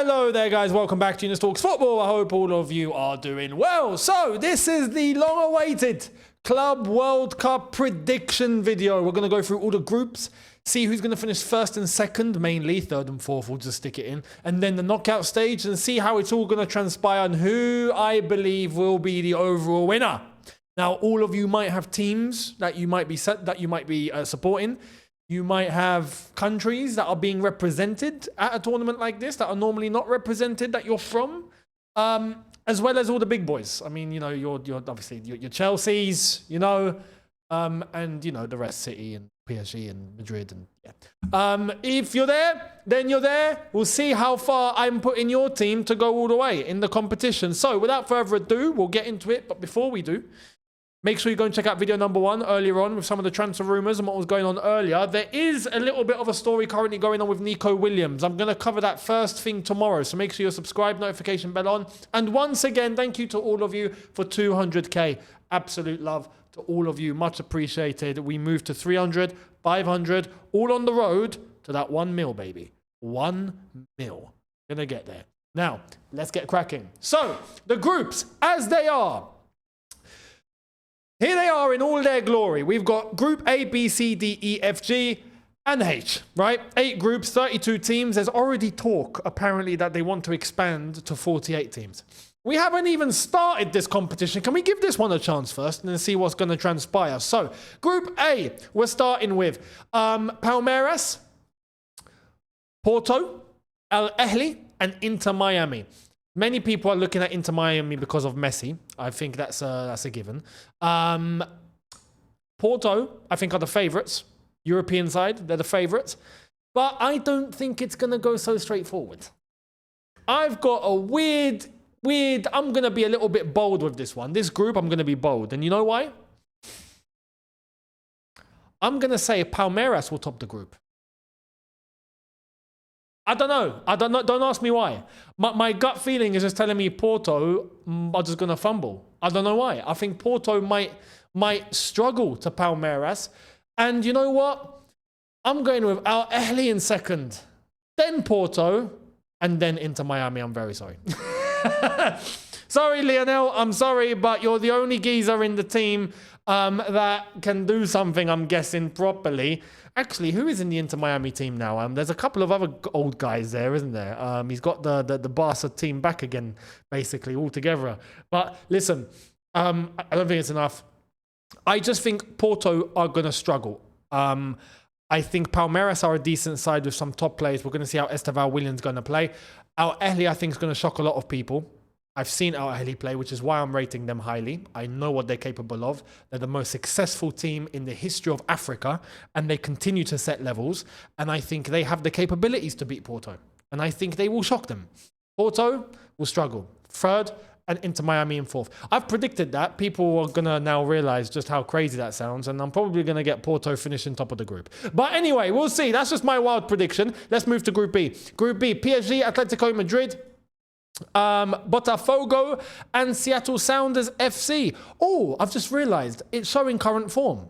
Hello there, guys. Welcome back to Younes Talks Football. I hope all of you are doing well. So, this is the long-awaited Club World Cup prediction video. We're going to go through all the groups, see who's going to finish first and second, mainly third and fourth, we'll just stick it in, and then the knockout stage, and see how it's all going to transpire and who I believe will be the overall winner. Now, all of you might have teams that you might be supporting. You might have countries that are being represented at a tournament like this that are normally not represented that you're from, as well as all the big boys. I mean, you know, you're obviously your Chelsea's, you know, and you know the rest, City and PSG and Madrid, and yeah. If you're there, then you're there. We'll see how far I'm putting your team to go all the way in the competition. So, without further ado, we'll get into it. But before we do, make sure you go and check out video number 1 earlier on with some of the transfer rumours and what was going on earlier. There is a little bit of a story currently going on with Nico Williams. I'm going to cover that first thing tomorrow. So make sure you're subscribed, notification bell on. And once again, thank you to all of you for 200k. Absolute love to all of you. Much appreciated. We moved to 300, 500, all on the road to that 1 mil, baby. 1 mil. Gonna get there. Now, let's get cracking. So, the groups, as they are. Here they are in all their glory. We've got Group A, B, C, D, E, F, G, and H, right? 8 groups, 32 teams. There's already talk, apparently, that they want to expand to 48 teams. We haven't even started this competition. Can we give this one a chance first and then see what's going to transpire? So, Group A, we're starting with Palmeiras, Porto, Al Ahly, and Inter Miami. Many people are looking at Inter Miami because of Messi. I think that's a given. Porto, I think, are the favourites. European side, they're the favourites. But I don't think it's going to go so straightforward. I've got a weird, I'm going to be a little bit bold with this one. This group, I'm going to be bold. And you know why? I'm going to say Palmeiras will top the group. I don't know. Don't ask me why. My gut feeling is just telling me Porto are just going to fumble. I don't know why. I think Porto might struggle to Palmeiras. And you know what? I'm going with Al Ahly in second. Then Porto. And then Inter Miami. I'm very sorry. Sorry, Lionel. I'm sorry, but you're the only geezer in the team that can do something, I'm guessing, properly. Actually, who is in the Inter Miami team now? There's a couple of other old guys there, isn't there? He's got the Barca team back again, basically, altogether. But listen, I don't think it's enough. I just think Porto are going to struggle. I think Palmeiras are a decent side with some top players. We're going to see how Esteval Williams is going to play. Al Ahly, I think, is going to shock a lot of people. I've seen Al Ahly play, which is why I'm rating them highly. I know what they're capable of. They're the most successful team in the history of Africa, and they continue to set levels. And I think they have the capabilities to beat Porto. And I think they will shock them. Porto will struggle. Third, and Inter Miami in fourth. I've predicted that. People are going to now realize just how crazy that sounds, and I'm probably going to get Porto finishing top of the group. But anyway, we'll see. That's just my wild prediction. Let's move to Group B. Group B, PSG, Atletico Madrid, Botafogo, and Seattle Sounders FC. Oh, I've just realized it's showing current form.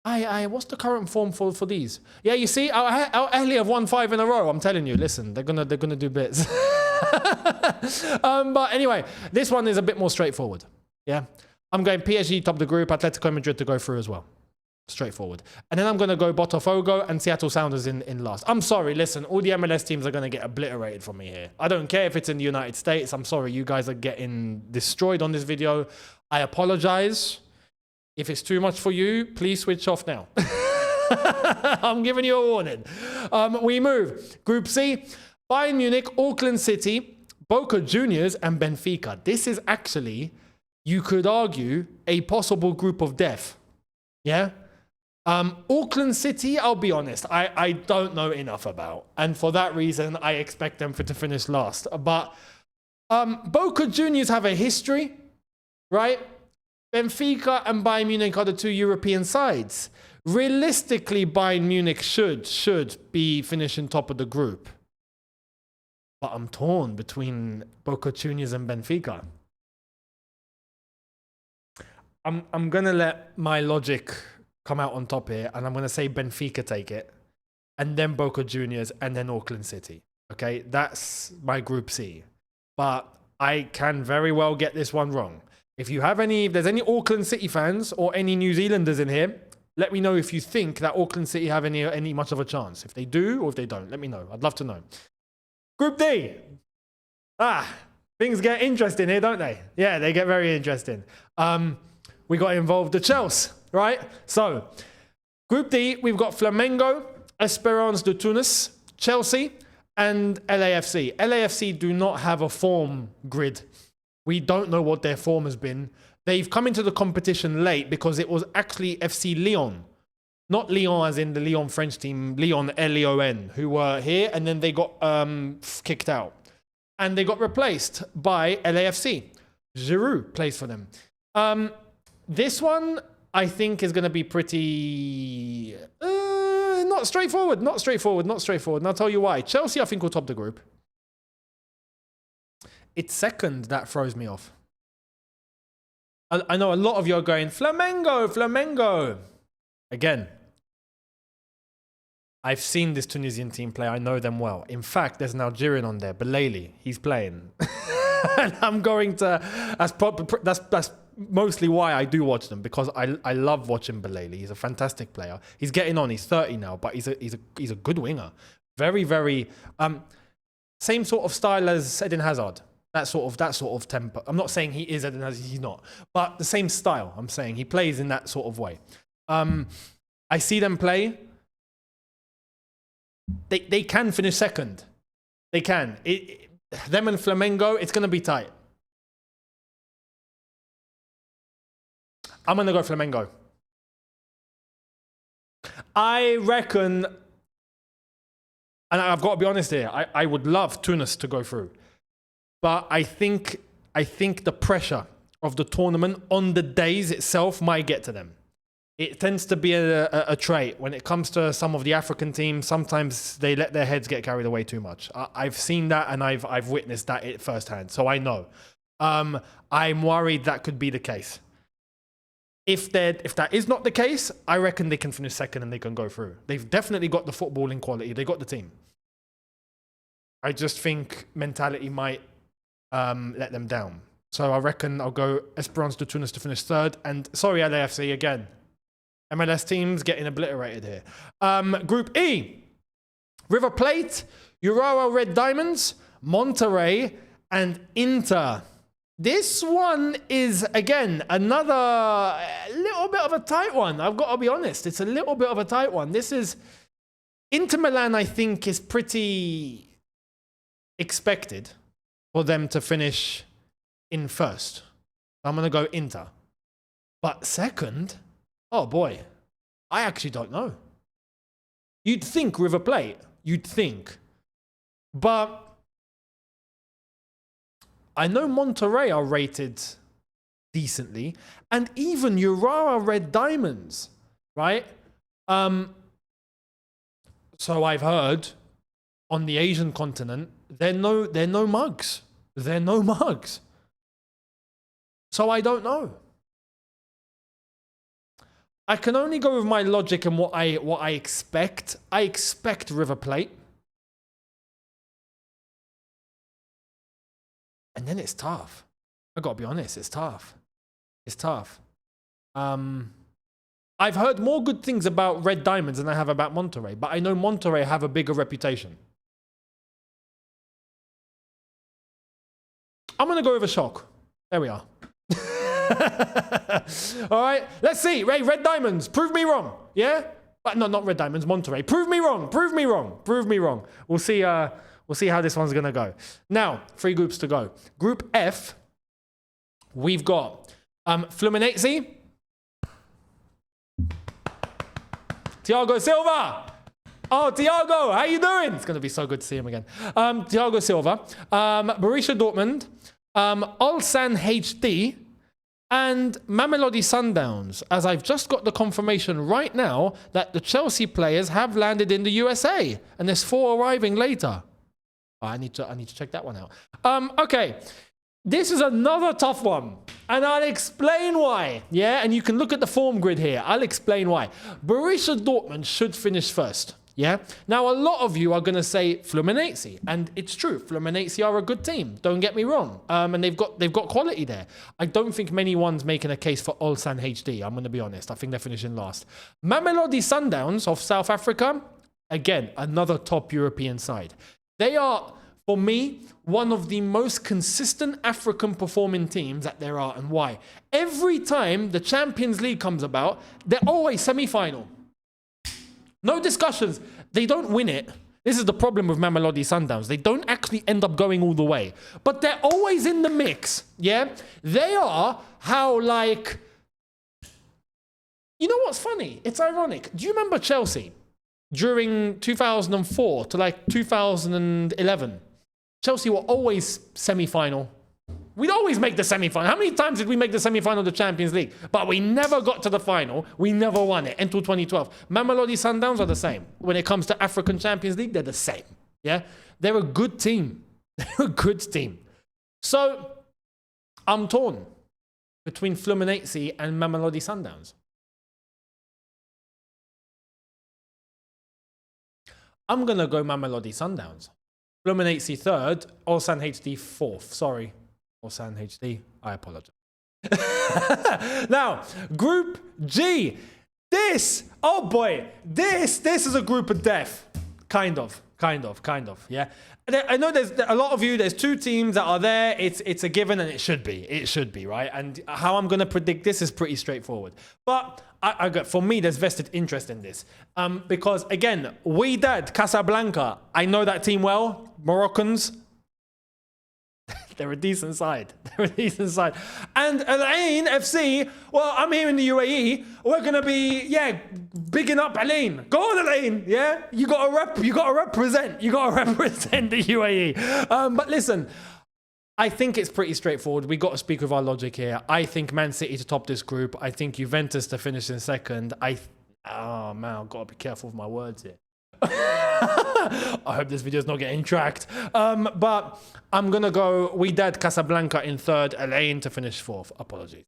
What's the current form for these? Yeah, you see, Al Ahly have won 5 in a row. I'm telling you, listen, they're gonna do bits. But anyway, this one is a bit more straightforward. Yeah, I'm going PSG top the group, Atletico Madrid to go through as well. Straightforward. And then I'm going to go Botafogo and Seattle Sounders in last. I'm sorry, listen, all the MLS teams are going to get obliterated from me here. I don't care if it's in the United States. I'm sorry, you guys are getting destroyed on this video. I apologize. If it's too much for you, please switch off now. I'm giving you a warning. We move. Group C, Bayern Munich, Auckland City, Boca Juniors, and Benfica. This is actually, you could argue, a possible group of death. Yeah? Auckland City, I'll be honest, I don't know enough about. And for that reason, I expect them to finish last. But Boca Juniors have a history, right? Benfica and Bayern Munich are the 2 European sides. Realistically, Bayern Munich should be finishing top of the group. But I'm torn between Boca Juniors and Benfica. I'm going to let my logic come out on top here, and I'm going to say Benfica take it, and then Boca Juniors, and then Auckland City. Okay, that's my Group C. But I can very well get this one wrong. If there's any Auckland City fans or any New Zealanders in here, let me know if you think that Auckland City have any much of a chance. If they do or if they don't, let me know. I'd love to know. Group D. Things get interesting here, don't they? Yeah, they get very interesting. We got involved the Chelsea, right? So, Group D, we've got Flamengo, Esperance de Tunis, Chelsea, and LAFC. LAFC do not have a form grid. We don't know what their form has been. They've come into the competition late because it was actually FC Lyon. Not Lyon as in the Lyon French team, Lyon, L-E-O-N, who were here, and then they got kicked out. And they got replaced by LAFC. Giroud plays for them. This one, I think, is going to be pretty... not straightforward. And I'll tell you why. Chelsea, I think, will top the group. It's second that throws me off. I know a lot of you are going, Flamengo. Again, I've seen this Tunisian team play. I know them well. In fact, there's an Algerian on there, Belali. He's playing. And I'm going to... That's mostly why I do watch them, because I love watching Belali. He's a fantastic player. He's getting on. He's 30 now, but he's a good winger. Very, very... same sort of style as Eden Hazard. That sort of temper. I'm not saying he is Eden Hazard. He's not. But the same style, I'm saying. He plays in that sort of way. I see them play. They can finish second. They can. Them and Flamengo, it's going to be tight. I'm going to go Flamengo. I reckon, and I've got to be honest here, I would love Tunis to go through. But I think the pressure of the tournament on the days itself might get to them. It tends to be a trait. When it comes to some of the African teams, sometimes they let their heads get carried away too much. I've seen that, and I've witnessed that firsthand, so I know. I'm worried that could be the case. If that is not the case, I reckon they can finish second and they can go through. They've definitely got the footballing quality. They got the team. I just think mentality might let them down. So I reckon I'll go Esperance de Tunis to finish third. And sorry, LAFC again. MLS teams getting obliterated here. Group E. River Plate, Urawa Red Diamonds, Monterrey, and Inter. This one is, again, another little bit of a tight one. I've got to be honest. It's a little bit of a tight one. This is... Inter Milan, I think, is pretty expected for them to finish in first. I'm going to go Inter. But second... Oh boy, I actually don't know. You'd think River Plate, you'd think. But I know Monterrey are rated decently, and even Urawa Red Diamonds, right? So I've heard on the Asian continent, they're no mugs. They're no mugs. So I don't know. I can only go with my logic and what I expect. I expect River Plate. And then it's tough. I gotta be honest, it's tough. It's tough. I've heard more good things about Red Diamonds than I have about Monterrey, but I know Monterrey have a bigger reputation. I'm gonna go with a shock. There we are. All right, let's see. Red Diamonds, prove me wrong. Yeah, but no, not Red Diamonds. Monterrey, prove me wrong. Prove me wrong. Prove me wrong. We'll see. We'll see how this one's gonna go. Now, 3 groups to go. Group F, we've got Fluminense, Thiago Silva. Oh, Thiago, how you doing? It's gonna be so good to see him again. Thiago Silva, Borussia Dortmund, Ulsan HD. And Mamelodi Sundowns, as I've just got the confirmation right now that the Chelsea players have landed in the USA, and there's 4 arriving later. Oh, I need to check that one out. Okay, this is another tough one, and I'll explain why. Yeah, and you can look at the form grid here. I'll explain why. Borussia Dortmund should finish first. Yeah. Now, a lot of you are going to say Fluminense, and it's true. Fluminense are a good team. Don't get me wrong. And they've got quality there. I don't think many ones making a case for Ulsan HD. I'm going to be honest. I think they're finishing last. Mamelodi Sundowns of South Africa, again, another top European side. They are, for me, one of the most consistent African performing teams that there are. And why? Every time the Champions League comes about, they're always semi-final. No discussions. They don't win it. This is the problem with Mamelodi Sundowns. They don't actually end up going all the way. But they're always in the mix. Yeah? They are how, like... You know what's funny? It's ironic. Do you remember Chelsea? During 2004 to like 2011. Chelsea were always semi-final. We'd always make the semi-final. How many times did we make the semi-final of the Champions League? But we never got to the final. We never won it until 2012. Mamelodi Sundowns are the same. When it comes to African Champions League, they're the same. Yeah? They're a good team. They're a good team. So, I'm torn between Fluminense and Mamelodi Sundowns. I'm going to go Mamelodi Sundowns. Fluminense third, Ulsan HD fourth. Sorry. Ulsan HD, I apologize. Now, Group G. This, oh boy, this is a group of death. Kind of, yeah. I know there's a lot of you, there's two teams that are there. It's a given and it should be, right? And how I'm going to predict this is pretty straightforward. But for me, there's vested interest in this. Because again, Wydad Casablanca, I know that team well, Moroccans. They're a decent side. And Al Ain FC, well, I'm here in the UAE. We're going to be, bigging up Al Ain. Go on, Al Ain, yeah? You got to represent the UAE. But listen, I think it's pretty straightforward. We got to speak with our logic here. I think Man City to top this group. I think Juventus to finish in second. Oh, man, I've got to be careful with my words here. I hope this video is not getting tracked. But I'm going to go Wydad Casablanca in third, Al Ain to finish fourth. Apologies.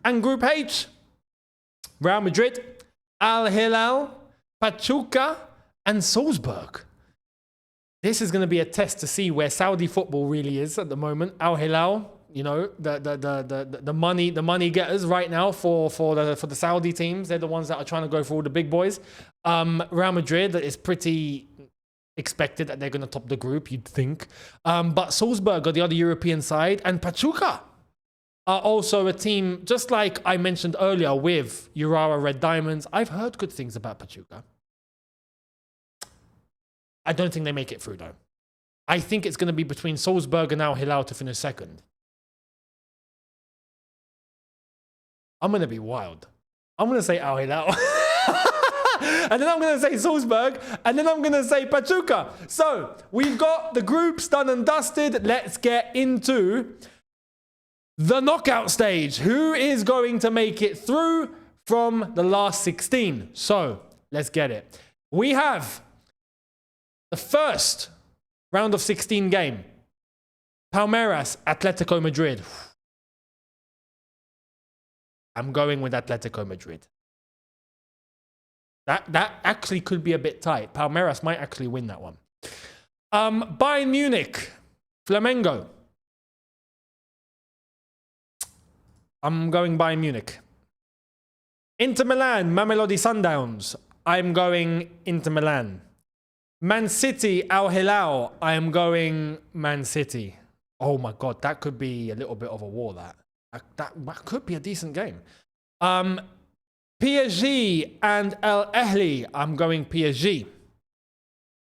And Group H, Real Madrid, Al Hilal, Pachuca, and Salzburg. This is going to be a test to see where Saudi football really is at the moment. Al Hilal, you know, the money getters right now for the Saudi teams. They're the ones that are trying to go for all the big boys. Real Madrid is pretty expected that they're going to top the group, you'd think. But Salzburg are the other European side, and Pachuca are also a team, just like I mentioned earlier with Urawa Red Diamonds. I've heard good things about Pachuca. I don't think they make it through, though. I think it's going to be between Salzburg and Al Hilal to finish second. I'm going to be wild. I'm going to say Al Hilal. And then I'm going to say Salzburg. And then I'm going to say Pachuca. So, we've got the groups done and dusted. Let's get into the knockout stage. Who is going to make it through from the last 16? So, let's get it. We have the first round of 16 game. Palmeiras, Atletico Madrid. I'm going with Atletico Madrid. That actually could be a bit tight. Palmeiras might actually win that one. Bayern Munich, Flamengo. I'm going Bayern Munich. Inter Milan, Mamelodi Sundowns. I'm going Inter Milan. Man City, Al Hilal. I am going Man City. Oh my God, that could be a little bit of a war, that could be a decent game. PSG and Al Ahly. I'm going PSG.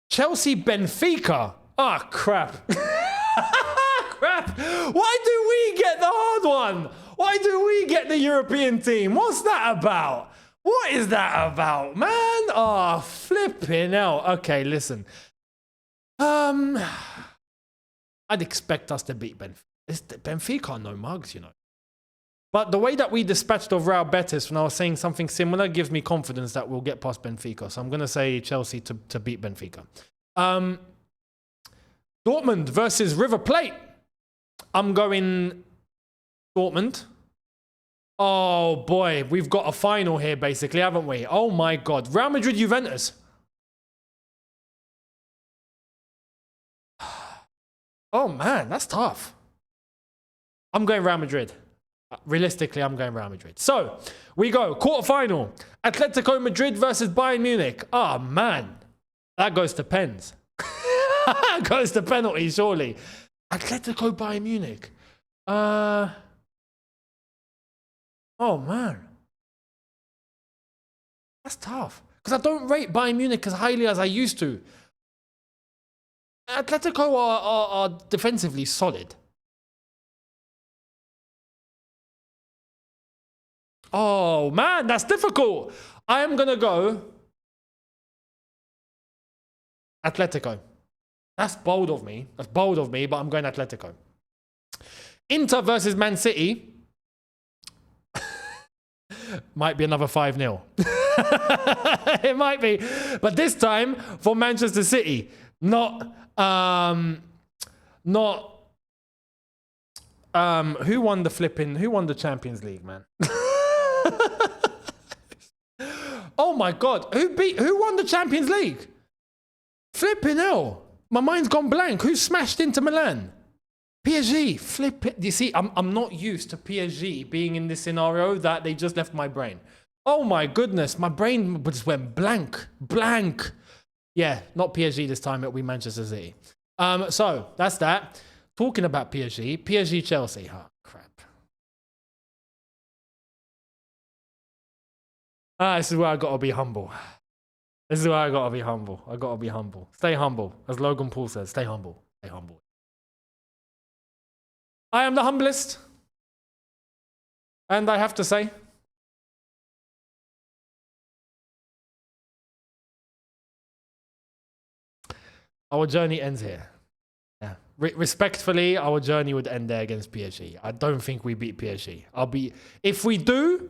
Chelsea, Benfica. Ah, oh, crap. Crap. Why do we get the hard one? Why do we get the European team? What's that about? What is that about, man? Oh, flipping hell. Okay, listen. I'd expect us to beat Benfica. Benfica are no mugs, you know. But the way that we dispatched of Real Betis when I was saying something similar gives me confidence that we'll get past Benfica. So I'm going to say Chelsea to beat Benfica. Dortmund versus River Plate. I'm going Dortmund. Oh boy, we've got a final here basically, haven't we? Oh my God. Real Madrid, Juventus. Oh man, that's tough. I'm going Real Madrid. Realistically, I'm going Real Madrid. So, we go. Quarterfinal. Atletico Madrid versus Bayern Munich. Oh man. That goes to pens. That goes to penalties, surely. Atletico Bayern Munich. Oh man. That's tough. Because I don't rate Bayern Munich as highly as I used to. Atletico are defensively solid. Oh man, that's difficult. I am going to go Atletico. That's bold of me. That's bold of me, but I'm going Atletico. Inter versus Man City. Might be another 5-0. It might be. But this time for Manchester City. Not who won the Champions League, man? Oh my God. Who won the Champions League? Flipping hell. My mind's gone blank. Who smashed into Milan? PSG. Flip it. You see, I'm not used to PSG being in this scenario that they just left my brain. Oh my goodness. My brain just went blank. Blank. Yeah, not PSG this time. It'll be Manchester City. So that's that. Talking about PSG Chelsea. Oh, crap. This is where I gotta be humble. This is where I gotta be humble. I gotta be humble. Stay humble. As Logan Paul says, stay humble. Stay humble. I am the humblest. And I have to say, our journey ends here. Yeah. Respectfully, our journey would end there against PSG. I don't think we beat PSG. If we do,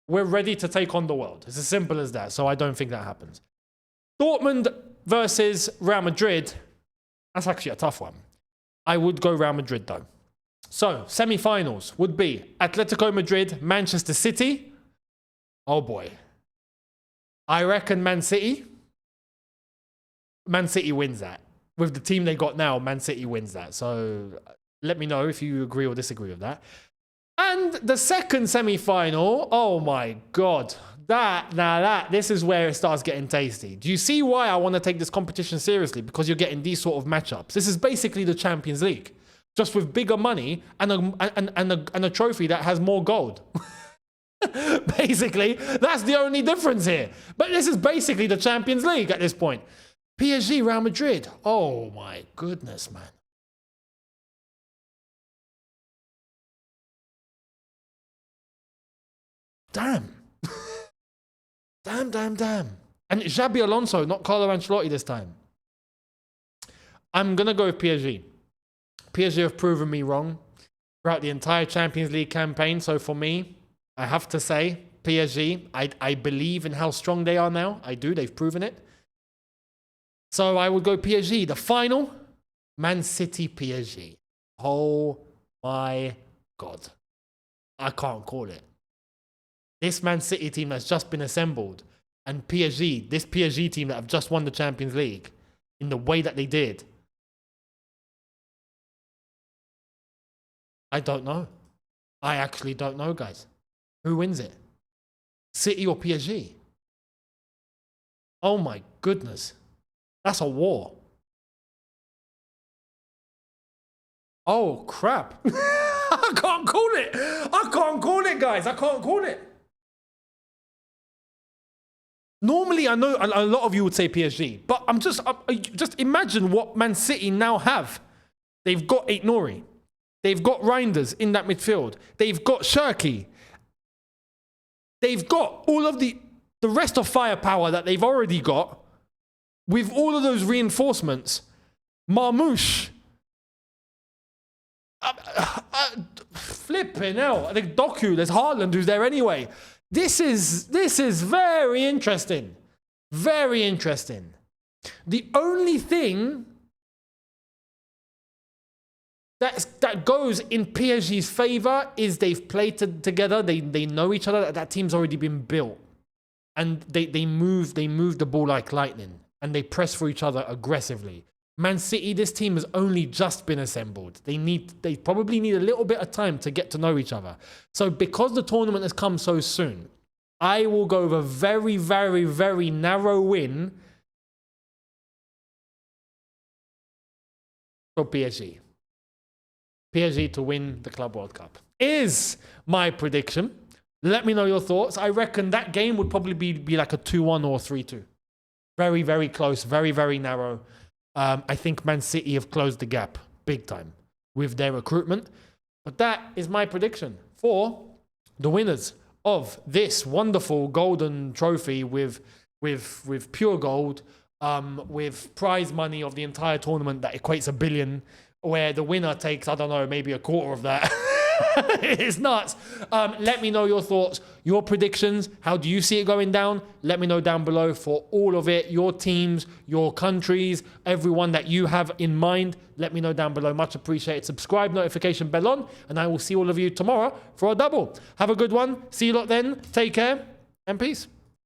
we're ready to take on the world. It's as simple as that. So I don't think that happens. Dortmund versus Real Madrid. That's actually a tough one. I would go Real Madrid though. So semi-finals would be Atletico Madrid, Manchester City. Oh boy. I reckon Man City. Man City wins that. With the team they got now, Man City wins that. So let me know if you agree or disagree with that. And the second semi-final, oh my God. This is where it starts getting tasty. Do you see why I want to take this competition seriously? Because you're getting these sort of matchups. This is basically the Champions League. Just with bigger money and a trophy that has more gold. Basically, that's the only difference here. But this is basically the Champions League at this point. PSG, Real Madrid. Oh my goodness, man. Damn. Damn. And Xabi Alonso, not Carlo Ancelotti this time. I'm going to go with PSG. PSG have proven me wrong throughout the entire Champions League campaign. So for me, I have to say, PSG, I believe in how strong they are now. I do. They've proven it. So I would go PSG. The final, Man City PSG. Oh my God. I can't call it. This Man City team that's just been assembled and PSG, this PSG team that have just won the Champions League in the way that they did. I don't know. I actually don't know, guys. Who wins it? City or PSG? Oh my goodness. That's a war. Oh crap. I can't call it. I can't call it, guys. I can't call it. Normally, I know a lot of you would say PSG, but just imagine what Man City now have. They've got Aït-Nouri. They've got Reinders in that midfield. They've got Cherki. They've got all of the rest of firepower that they've already got with all of those reinforcements. Marmouche. Flipping hell. I think Doku, there's Haaland who's there anyway. This is very interesting. Very interesting. The only thing that goes in PSG's favour is they've played together. They know each other. That team's already been built, and they move the ball like lightning, and they press for each other aggressively. Man City, this team has only just been assembled. They probably need a little bit of time to get to know each other. So because the tournament has come so soon, I will go with a very, very, very narrow win for PSG. PSG to win the Club World Cup is my prediction. Let me know your thoughts. I reckon that game would probably be like a 2-1 or 3-2. Very, very close. Very, very narrow. I think Man City have closed the gap big time with their recruitment. But that is my prediction for the winners of this wonderful golden trophy with pure gold, with prize money of the entire tournament that equates $1 billion, where the winner takes, I don't know, maybe a quarter of that. It's nuts. Let me know your thoughts, your predictions. How do you see it going down? Let me know down below for all of it. Your teams, your countries, everyone that you have in mind. Let me know down below. Much appreciated. Subscribe, notification bell on, and I will see all of you tomorrow for a double. Have a good one. See you lot then. Take care and peace.